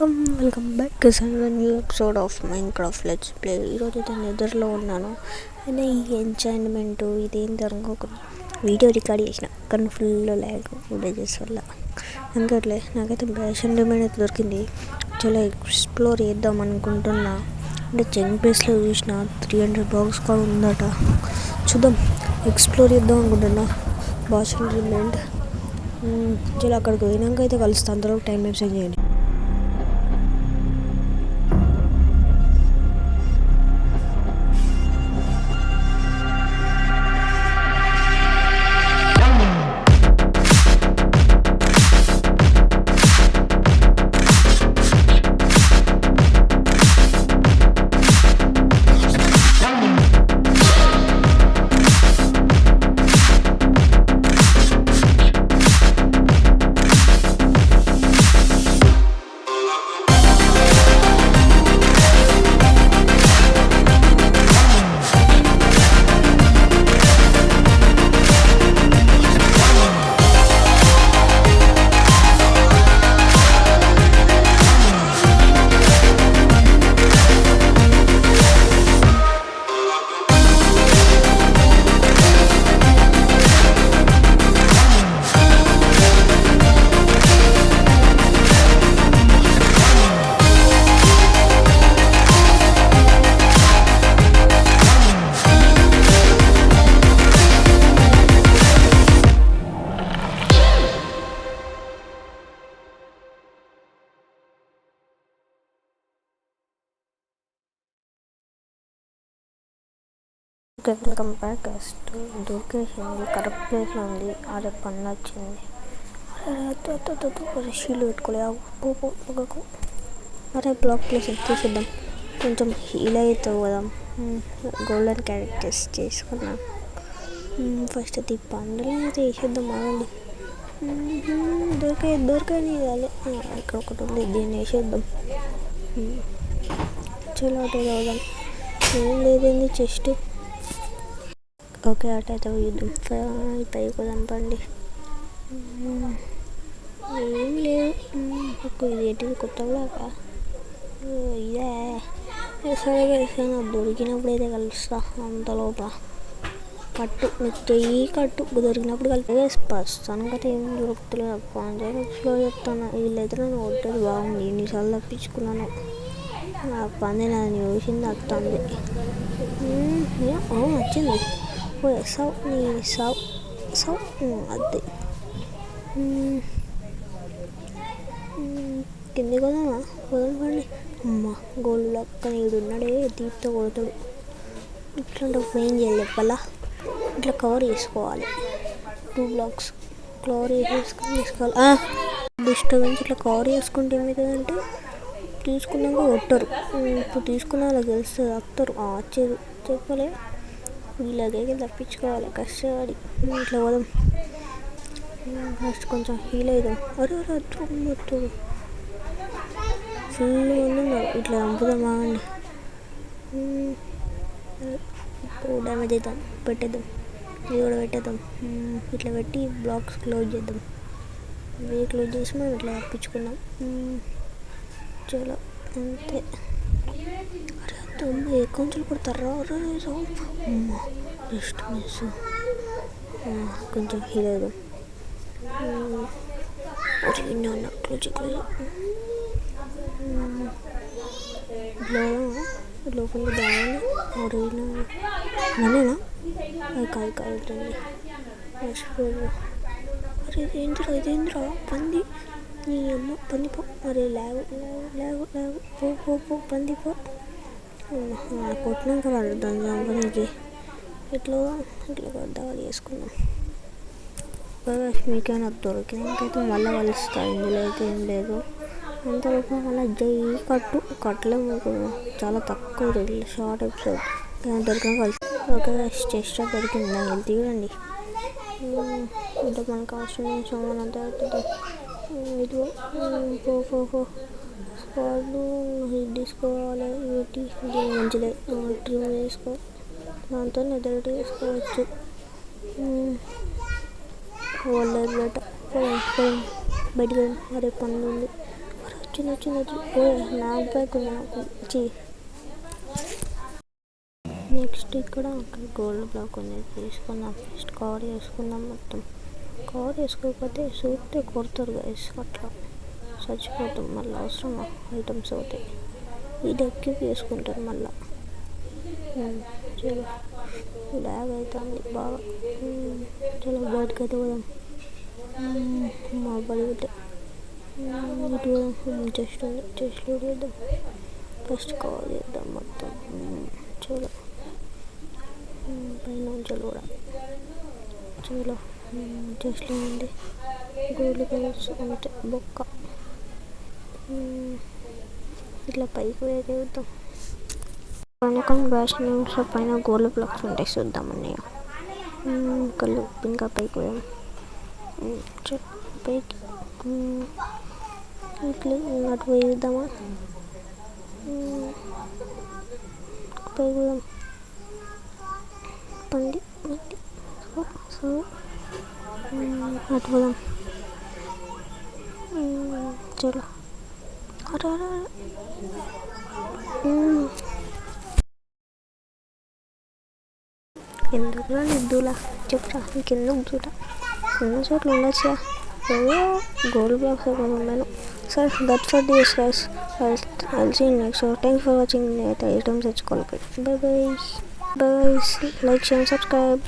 Welcome back to new episode of Minecraft let's play. ఈరోజు అయితే నిద్రలో ఉన్నాను అయినా ఈ ఎంజాయ్మెంట్ ఇదేం జరగకుండా వీడియో రికార్డ్ చేసిన కానీ ఫుల్ ల్యాగ్ విలేజెస్ వల్ల అందుకట్లే నాకైతే బ్యాషన్ డిమైన్ అయితే దొరికింది. చాలా ఎక్స్ప్లోర్ చేద్దాం అనుకుంటున్నా. అంటే చెంగ్ ప్లేస్లో చూసిన 300 బాక్స్ కూడా ఉందట. చూద్దాం, ఎక్స్ప్లోర్ చేద్దాం అనుకుంటున్నా బ్యాషన్ డిమైన్. చాలా అక్కడికి పోయినాక అయితే కలుస్తాను. అందులో టైం ఎక్స్చేంజ్ చేయండి. Welcome back. దొరికేసింది, కరెక్ట్ ప్లేస్లో ఉంది. అదే పని వచ్చింది. షీల్ పెట్టుకోలే పోకు. అరే బ్లాక్ ప్లేస్ తీసేద్దాం, కొంచెం హీల్ అవుతావు కదా. గోల్డెన్ క్యారెక్టర్స్ చేసుకున్నాం. ఫస్ట్ అది పండుగ అయితే వేసేద్దాం. ఆగండి, దొరకాయి కాదు. ఇక్కడ ఒకటి ఉంది, దీన్ని వేసేద్దాం. చాలా అటు చదువుదాం. ఏం లేదండి, చెస్ట్. ఓకే, అటు అయితే పోయిద్దాం. పైకి పోదాం పండి. ఏం లేదు, ఇది ఏంటిది కొత్తగా ఇదే. సరే దొరికినప్పుడు అయితే కలుస్తా. అంత లోపల కట్టు చెయ్యి కట్టు దొరికినప్పుడు కలిపి ప్రస్తుతానికి అయితే ఏం దొరుకుతలేదు. పంచాయతీలో చెప్తాను. వీళ్ళైతే నన్ను కొట్టేది బాగుంది. ఎన్నిసార్లు తప్పించుకున్నాను. ఆ పంది నన్ను చూసింది, వస్తుంది. వచ్చింది. సావు నీ సావు అదే. కింది కొదామా? వదలండి. అమ్మ గోల్డ్ లక్క నీడున్నాడే, దీప్తో కొడతాడు. ఇట్లాంటప్పుడు ఏం చేయాలి చెప్పాలా? ఇట్లా కవర్ చేసుకోవాలి. 2 బ్లాక్స్ కవర్ వేసుకోవాలి. డిస్టర్బెన్స్ ఇట్లా కవర్ చేసుకుంటే ఏమవుతుందంటే తీసుకున్నాక కొట్టరు. ఇప్పుడు తీసుకున్న వాళ్ళకి తెలుస్తుంది, వస్తారు. వచ్చేది చెప్పలే. వీళ్ళకైతే తప్పించుకోవాలి కష్టపడి. ఇట్లా పోదాం. ఫస్ట్ కొంచెం హీల్ అవుదాం. అరే అద్దు ఫుల్ మంది ఉన్నారు. ఇట్లా చంపుదాం. బాగండి, డ్యామేజ్ అవుతాం. పెట్టేద్దాం, ఇది కూడా పెట్టేద్దాం. ఇట్లా పెట్టి బ్లాక్స్ క్లోజ్ చేద్దాం. ఇవి క్లోజ్ చేసి మనం ఇట్లా తప్పించుకున్నాం. చాలా అంతే. అరే అకౌంట్స్లో కొడతారా? అమ్మ జస్ట్ మిస్. కొంచెం హీల్ అవుదాం. క్లోజ్ లోపల బాగానే అరేనా కాలుతుంది. మర్చిపోయాను. అరే ఇదేంద్రా పంది, నీ అమ్మ పంది పో. అరే లేవు పో పంది పో. కొట్టినాక దాని చంపడానికి ఇట్లా దాడి చేసుకున్నాం. మీకైనా దొరికినాకైతే మళ్ళీ కలుస్తాయి. ఇందులో అయితే ఏం లేదు. అంతలోపు మళ్ళీ కట్టలేము. చాలా తక్కువ షార్ట్ ఎపిసోడ్ దొరికిన కలిసి. ఓకే, చెస్ట్ దొరికింది. నాకు వెళ్తే చూడండి. అంటే మనకు అవసరం సామాన్ అంతా అవుతుంది. ఇది స్క్వాడ్లు హిట్ తీసుకోవాలి. వీటి దీని మంచిదే. ట్రిమ్ చేసుకో, దాంతో నిద్ర చేసుకోవచ్చు. వాళ్ళ బయట బయటకు అరే పనులు ఉంది. వచ్చింది నా బ్యాగ్ ఉంది నాకు నెక్స్ట్ ఇక్కడ గోల్డ్ బ్లాక్ ఉంది తీసుకుందాం. ఫస్ట్ కవర్ చేసుకుందాం. మొత్తం కవర్ చేసుకోకపోతే చూస్తే కొడతారు గైస్. అట్లా చచ్చిపోతాం. మళ్ళీ అవసరమా ఐటమ్స్ అవుతాయి. ఈ డెక్కి వేసుకుంటారు మళ్ళీ. చలో బ్యాగ్ అవుతుంది బాగా. చలో బయటకు అయితే పోదాం. మా బయట ఇటు చెస్ట్ ఉంది. చెస్ట్లో చేద్దాం. ఫస్ట్ కవర్ చేద్దాం మొత్తం. చలో పైన ఉంచాలి కూడా. చలో చెస్ట్లో ఉంది గోల్డ్ కలర్స్ అంతే బొక్క. ఇట్లా పైకి పోయే చూద్దాం. వెనకాల బ్యాష్ నిమిషం పైన గోల్డ్ బ్లాక్స్ ఉంటాయి చూద్దాం అన్నయ్య. కళ్ళు ఇంకా పైకి పోయాం. పైకి ఇట్లా అటు పోయి చూద్దామా. పైకి పోదాం. పండి సో అటు పోదాం. చలో అరే ఎందుకురా నిద్దులా చెప్పురా ఇంకెందుకు చూడ ఉన్న చోట్ల ఉండొచ్చా. గోల్డ్ బ్లాక్స్ అయిపోయాను. సరే that for this guys. I'll see you next. So thanks for watching. Items తెచ్చుకోవాలి. Bye bye. Bye. Like, share, subscribe.